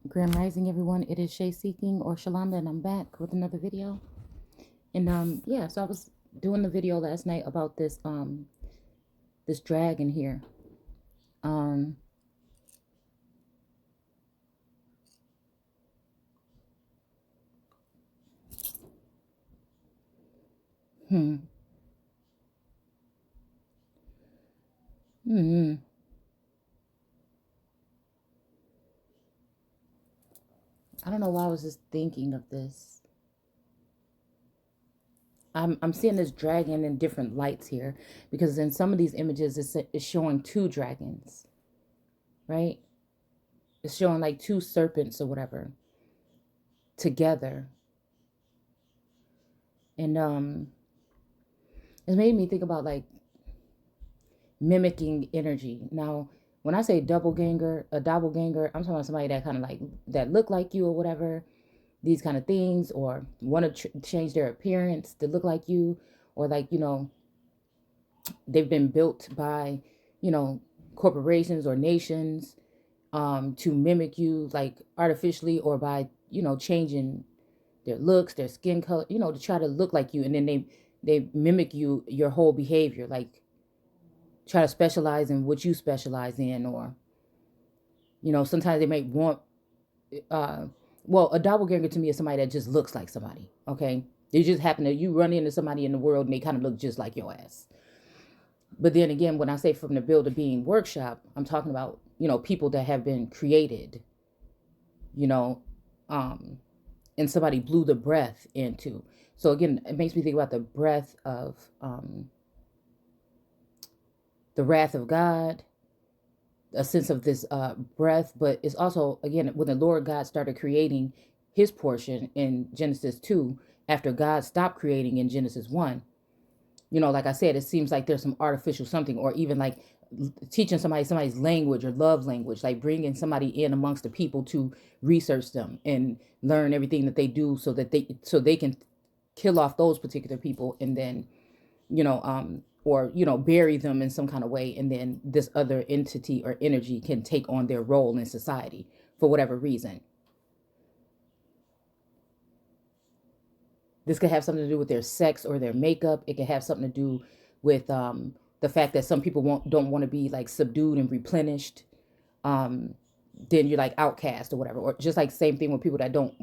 Grand Rising, everyone. It is Shay Seeking or Shalonda, and I'm back with another video. And yeah, so I was doing the video last night about this dragon here. Um, hmm, hmm. I don't know why I was just thinking of this. I'm seeing this dragon in different lights here because in some of these images it's showing two dragons, right? It's showing like two serpents or whatever together, and it made me think about like mimicking energy. Now, when I say a doppelganger, I'm talking about somebody that kind of like that look like you or whatever, these kind of things, or want to change their appearance to look like you, or like they've been built by you know corporations or nations to mimic you like artificially or by changing their looks, their skin color, to try to look like you, and then they mimic you your whole behavior like try to specialize in what you specialize in, or sometimes they may want uh well, a doppelganger to me is somebody that just looks like somebody. Okay, they just happen to you run into somebody in the world and they kind of look just like your ass. But then again, when I say from the Build a Being workshop, I'm talking about people that have been created, you know um and somebody blew the breath into. So again, it makes me think about the breath of the wrath of God, a sense of this breath, but it's also, again, when the Lord God started creating his portion in Genesis 2, after God stopped creating in Genesis 1, like I said, it seems like there's some artificial something, or even like teaching somebody's language or love language, like bringing somebody in amongst the people to research them and learn everything that they do so they can kill off those particular people, and then or bury them in some kind of way, and then this other entity or energy can take on their role in society for whatever reason. This could have something to do with their sex or their makeup. It could have something to do with the fact that some people don't want to be like subdued and replenished. Then you're like outcast or whatever, or just like same thing with people that didn't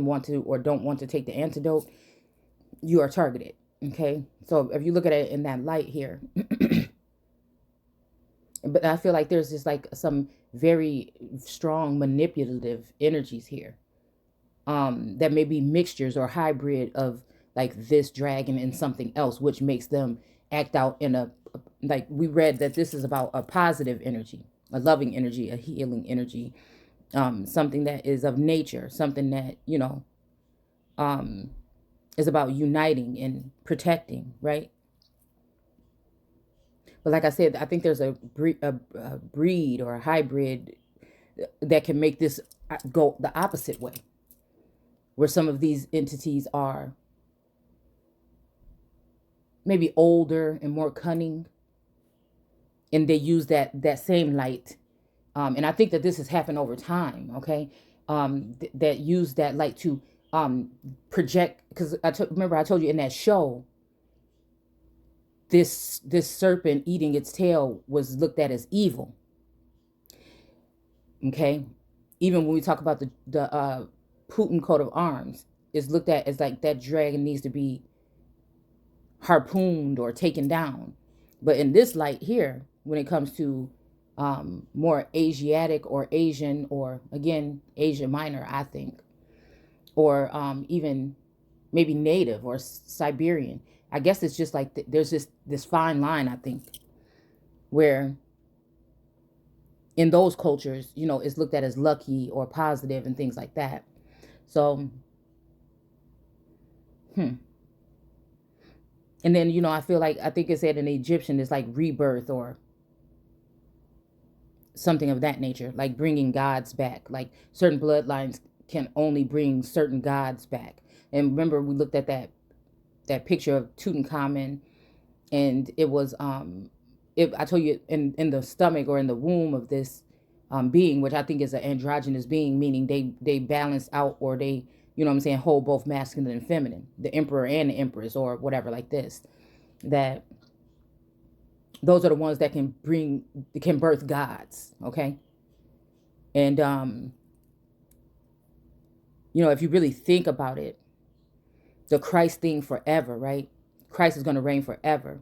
want to or don't want to take the antidote. You are targeted. Okay, so if you look at it in that light here, but I feel like there's just like some very strong manipulative energies here, that may be mixtures or hybrid of like this dragon and something else, which makes them act out in a, like we read that this is about a positive energy, a loving energy, a healing energy, something that is of nature, something that um, is about uniting and protecting, right? But like I said, I think there's a breed or a hybrid that can make this go the opposite way, where some of these entities are maybe older and more cunning, and they use that same light. And I think that this has happened over time. Okay, that use that light to project. Because remember I told you in that show, this serpent eating its tail was looked at as evil. Okay, even when we talk about the Putin coat of arms, is looked at as like that dragon needs to be harpooned or taken down. But in this light here, when it comes to more Asiatic or Asian, or again Asia Minor, I think, or even maybe Native or Siberian, I guess it's just like there's this fine line, I think, where in those cultures, it's looked at as lucky or positive and things like that. So, and then I feel like I think it said in Egyptian it's like rebirth or something of that nature, like bringing gods back. Like certain bloodlines can only bring certain gods back. And remember, we looked at that picture of Tutankhamun, and it was I told you in the stomach or in the womb of this being, which I think is an androgynous being, meaning they balance out, or they, you know what I'm saying, hold both masculine and feminine, the emperor and the empress, or whatever, like this. That those are the ones that can birth gods, okay? And you know, if you really think about it, the Christ thing forever, right? Christ is going to reign forever.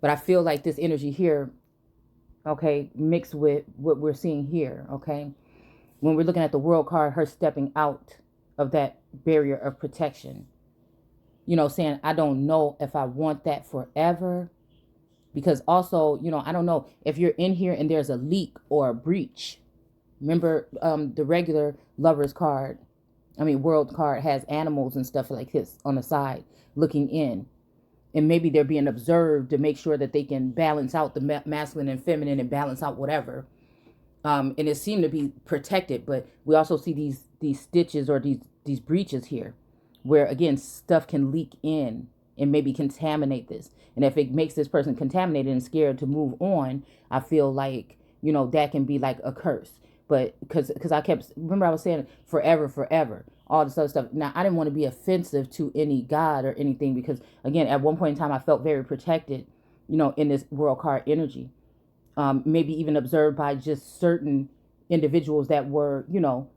But I feel like this energy here, okay, mixed with what we're seeing here, okay? When we're looking at the world card, her stepping out of that barrier of protection, you know, saying, I don't know if I want that forever. Because also, you know, I don't know if you're in here and there's a leak or a breach. Remember, the regular lovers card, world card, has animals and stuff like this on the side looking in. And maybe they're being observed to make sure that they can balance out the masculine and feminine and balance out whatever. And it seemed to be protected, but we also see these stitches or these breaches here, where again stuff can leak in and maybe contaminate this. And if it makes this person contaminated and scared to move on, I feel like, you know, that can be like a curse. But because I kept, remember I was saying forever, all this other stuff. Now, I didn't want to be offensive to any god or anything, because again, at one point in time, I felt very protected, you know, in this world card energy. Maybe even observed by just certain individuals that were, you know,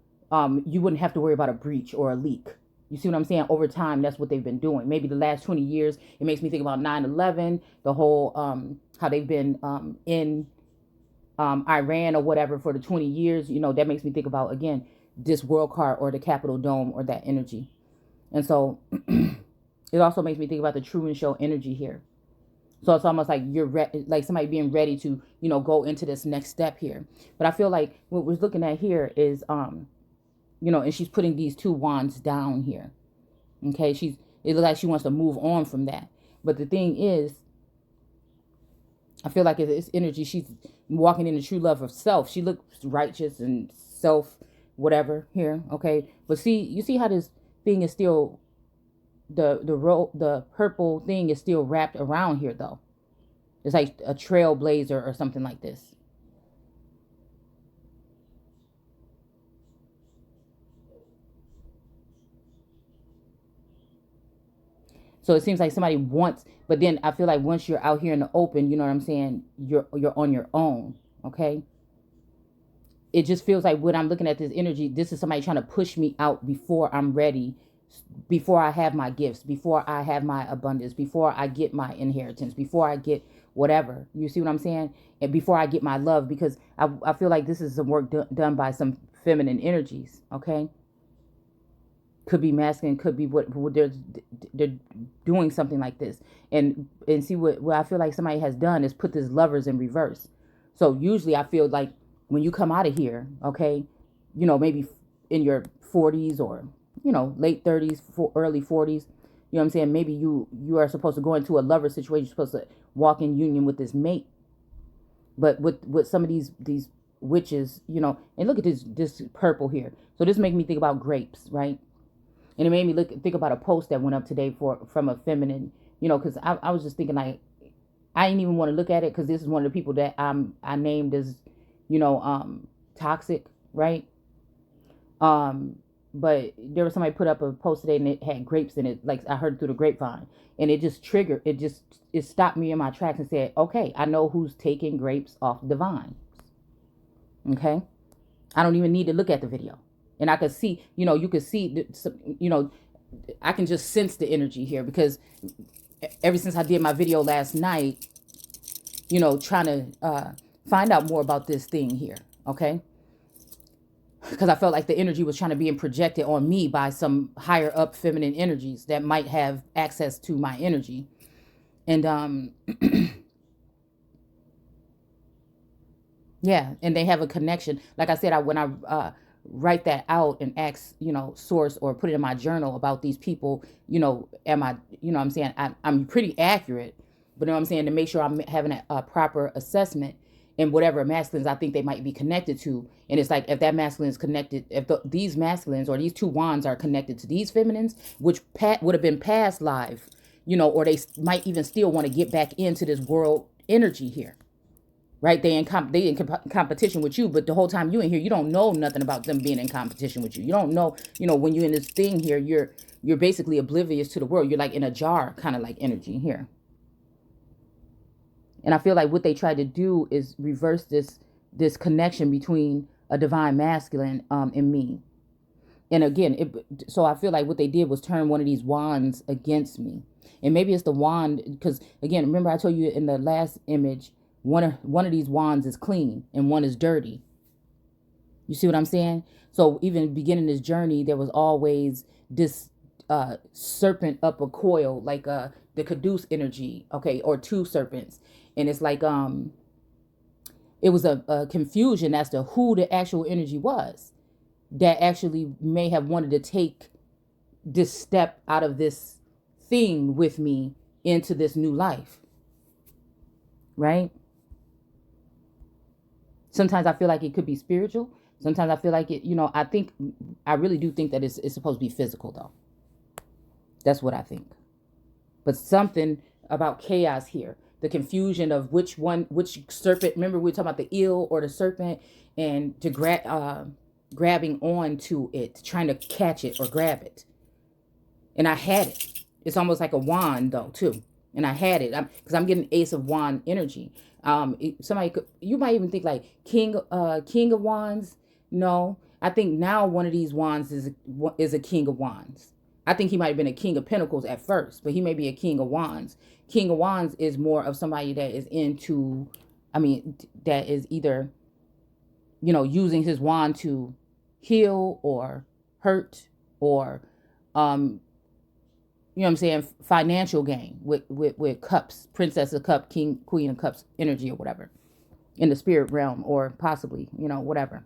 you wouldn't have to worry about a breach or a leak. You see what I'm saying? Over time, that's what they've been doing. Maybe the last 20 years, it makes me think about 9/11, the whole, how they've been in Iran or whatever for the 20 years. You know, that makes me think about, again, this world card or the Capitol Dome or that energy. And so it also makes me think about the Truman Show energy here. So it's almost like you're like somebody being ready to, you know, go into this next step here. But I feel like what we're looking at here is, you know, and she's putting these two wands down here. Okay, it looks like she wants to move on from that. But the thing is, I feel like it's energy. She's walking in the true love of self. She looks righteous and self, whatever here. Okay, but see, you see how this thing is still, the purple thing is still wrapped around here though. It's like a trailblazer or something like this. So it seems like somebody wants, but then I feel like once you're out here in the open, you know what I'm saying, you're on your own, okay? It just feels like when I'm looking at this energy, this is somebody trying to push me out before I'm ready, before I have my gifts, before I have my abundance, before I get my inheritance, before I get whatever. You see what I'm saying? And before I get my love, because I feel like this is some work done by some feminine energies, okay? Could be masculine, could be what they're doing something like this. And see what I feel like somebody has done is put this lovers in reverse. So usually I feel like when you come out of here, okay, you know, maybe in your 40s or, you know, late 30s, early 40s, you know what I'm saying? Maybe you are supposed to go into a lover situation. You're supposed to walk in union with this mate. But with some of these witches, you know, and look at this purple here. So this makes me think about grapes, right? And it made me think about a post that went up today from a feminine, you know, because I was just thinking, like, I didn't even want to look at it because this is one of the people that I named as, you know, toxic, right? But there was somebody put up a post today and it had grapes in it, like I heard through the grapevine, and it just triggered, it stopped me in my tracks and said, okay, I know who's taking grapes off the vine. Okay, I don't even need to look at the video. And I could see, you know, you could see, you know, I can just sense the energy here, because ever since I did my video last night, you know, trying to find out more about this thing here, okay? Because I felt like the energy was trying to be projected on me by some higher up feminine energies that might have access to my energy. And yeah, and they have a connection. Like I said, when I write that out and ask, you know, source or put it in my journal about these people, you know, am I, you know what I'm saying, I'm pretty accurate, but you know what I'm saying, to make sure I'm having a proper assessment in whatever masculines I think they might be connected to. And it's like, if that masculine is connected, if these masculines or these two wands are connected to these feminines, which would have been past live, you know, or they might even still want to get back into this world energy here. right? They in competition with you, but the whole time you in here, you don't know nothing about them being in competition with you. You don't know, when you're in this thing here, you're basically oblivious to the world. You're like in a jar, kind of like energy here. And I feel like what they tried to do is reverse this connection between a divine masculine and me. And again, so I feel like what they did was turn one of these wands against me. And maybe it's the wand, because again, remember I told you in the last image, one of these wands is clean and one is dirty. You see what I'm saying? So even beginning this journey, there was always this serpent up a coil, like the Caduce energy, okay, or two serpents. And it's like it was a confusion as to who the actual energy was that actually may have wanted to take this step out of this thing with me into this new life, right? Sometimes I feel like it could be spiritual. Sometimes I feel like it, I really do think that it's supposed to be physical, though. That's what I think. But something about chaos here, the confusion of which serpent. Remember we were talking about the eel or the serpent, and to grabbing on to it, trying to catch it or grab it. And I had it. It's almost like a wand though too. And I had it because I'm getting Ace of Wand energy. You might even think like King of Wands. No, I think now one of these wands is a King of Wands. I think he might have been a King of Pentacles at first, but he may be a King of Wands. King of Wands is more of somebody that is that is either, using his wand to heal or hurt or, financial gain with cups, Princess of Cup, King, Queen of Cups energy or whatever in the spirit realm, or possibly, whatever.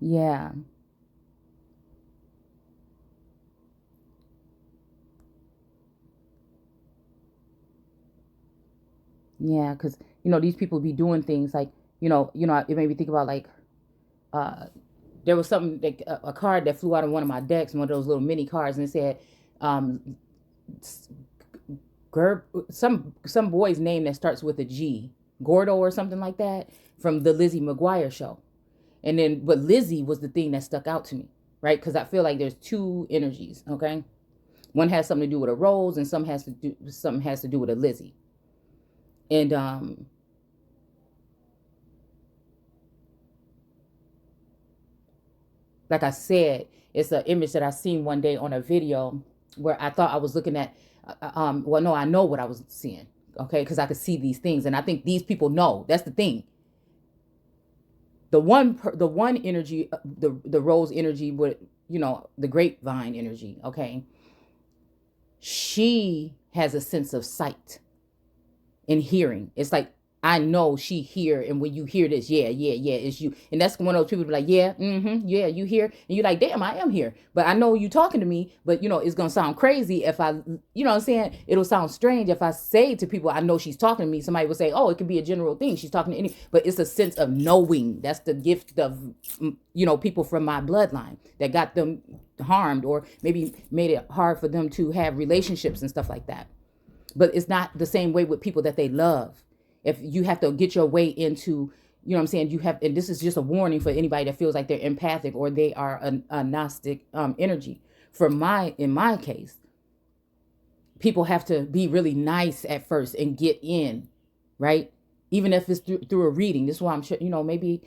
Yeah. Yeah, because these people be doing things like it made me think about like there was something like a card that flew out of one of my decks, one of those little mini cards, and it said some boy's name that starts with a G, Gordo or something like that, from the Lizzie McGuire show. And then, but Lizzie was the thing that stuck out to me, right? Because I feel like there's two energies, okay? One has something to do with a Rose, and something has to do with a Lizzie. And like I said, it's an image that I seen one day on a video where I thought I was looking at. Well, no, I know what I was seeing, okay? Because I could see these things, and I think these people know. That's the thing. The one energy, the Rose energy, with the grapevine energy, okay? She has a sense of sight and hearing. It's like, I know she hear, and when you hear this, yeah, it's you. And that's one of those people be like, yeah, yeah, you hear, and you're like, damn, I am here. But I know you talking to me, but it's gonna sound crazy if I, what I'm saying? It'll sound strange if I say to people, I know she's talking to me. Somebody will say, oh, it could be a general thing. She's talking to any, but it's a sense of knowing. That's the gift of, people from my bloodline that got them harmed, or maybe made it hard for them to have relationships and stuff like that. But it's not the same way with people that they love. If you have to get your way into, what I'm saying, and this is just a warning for anybody that feels like they're empathic or they are a Gnostic energy. In my case, people have to be really nice at first and get in, right? Even if it's through a reading. This is why I'm sure, maybe,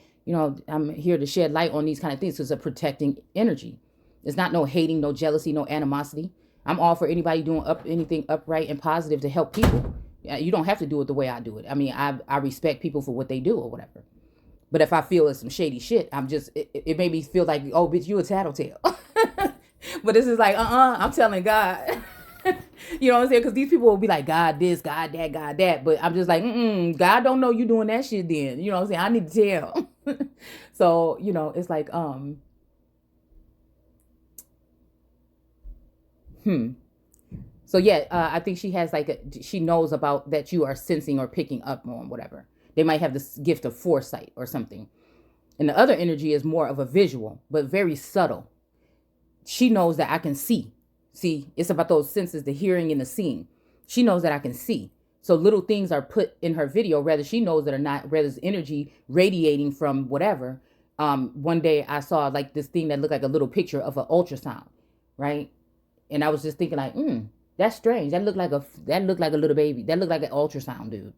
I'm here to shed light on these kind of things. It's a protecting energy. It's not no hating, no jealousy, no animosity. I'm all for anybody doing anything upright and positive to help people. You don't have to do it the way I do it. I mean, I respect people for what they do or whatever. But if I feel it's some shady shit, it made me feel like, oh, bitch, you a tattletale. But this is like, I'm telling God. You know what I'm saying? Because these people will be like, God this, God that, God that. But I'm just like, God don't know you doing that shit then. You know what I'm saying? I need to tell. So, it's like, So yeah, I think she has she knows about that you are sensing or picking up on whatever. They might have this gift of foresight or something. And the other energy is more of a visual, but very subtle. She knows that I can see. See, it's about those senses, the hearing and the seeing. She knows that I can see. So little things are put in her video, whether she knows it or not, whether it's energy radiating from whatever. One day I saw like this thing that looked like a little picture of an ultrasound, right? And I was just thinking like, that's strange. That looked like a little baby. That looked like an ultrasound, dude.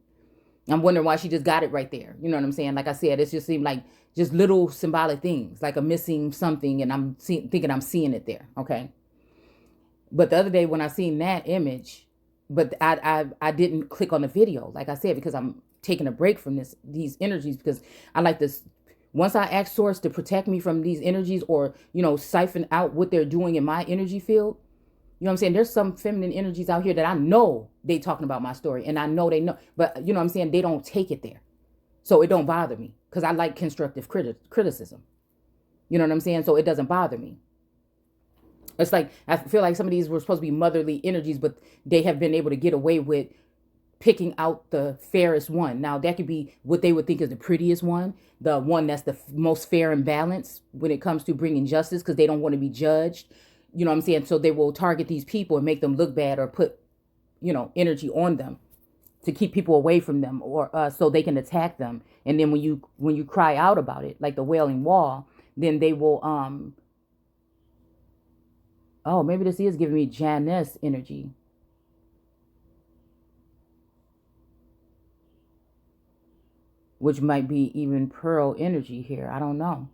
I'm wondering why she just got it right there. You know what I'm saying? Like I said, it just seemed like just little symbolic things, like a missing something, and I'm thinking I'm seeing it there. Okay. But the other day when I seen that image, but I didn't click on the video, like I said, because I'm taking a break from these energies, because I like this. Once I ask Source to protect me from these energies, or siphon out what they're doing in my energy field. You know what I'm saying? There's some feminine energies out here that I know they talking about my story, and I know they know, but you know what I'm saying? They don't take it there. So it don't bother me, because I like constructive criticism. You know what I'm saying? So it doesn't bother me. It's like, I feel like some of these were supposed to be motherly energies, but they have been able to get away with picking out the fairest one. Now, that could be what they would think is the prettiest one, the one that's the most fair and balanced when it comes to bringing justice, because they don't want to be judged. You know what I'm saying? So they will target these people and make them look bad, or put, energy on them to keep people away from them, or so they can attack them. And then when you cry out about it, like the Wailing Wall, then they will, oh, maybe this is giving me Janice energy. Which might be even Pearl energy here. I don't know.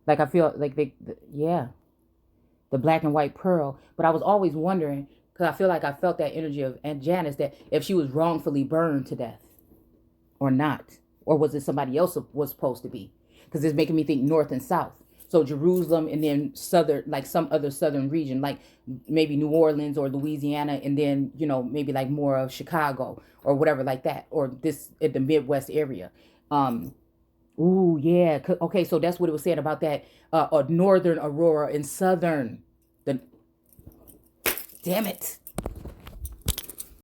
Like I feel like yeah, the black and white Pearl. But I was always wondering, because I feel like I felt that energy of Aunt Janice, that if she was wrongfully burned to death or not, or was it somebody else was supposed to be? Because it's making me think north and south. So Jerusalem, and then southern, like some other southern region, like maybe New Orleans or Louisiana, and then, maybe like more of Chicago or whatever like that, or this at the Midwest area. Ooh, yeah. Okay, so that's what it was saying about that northern aurora and southern. The Damn it.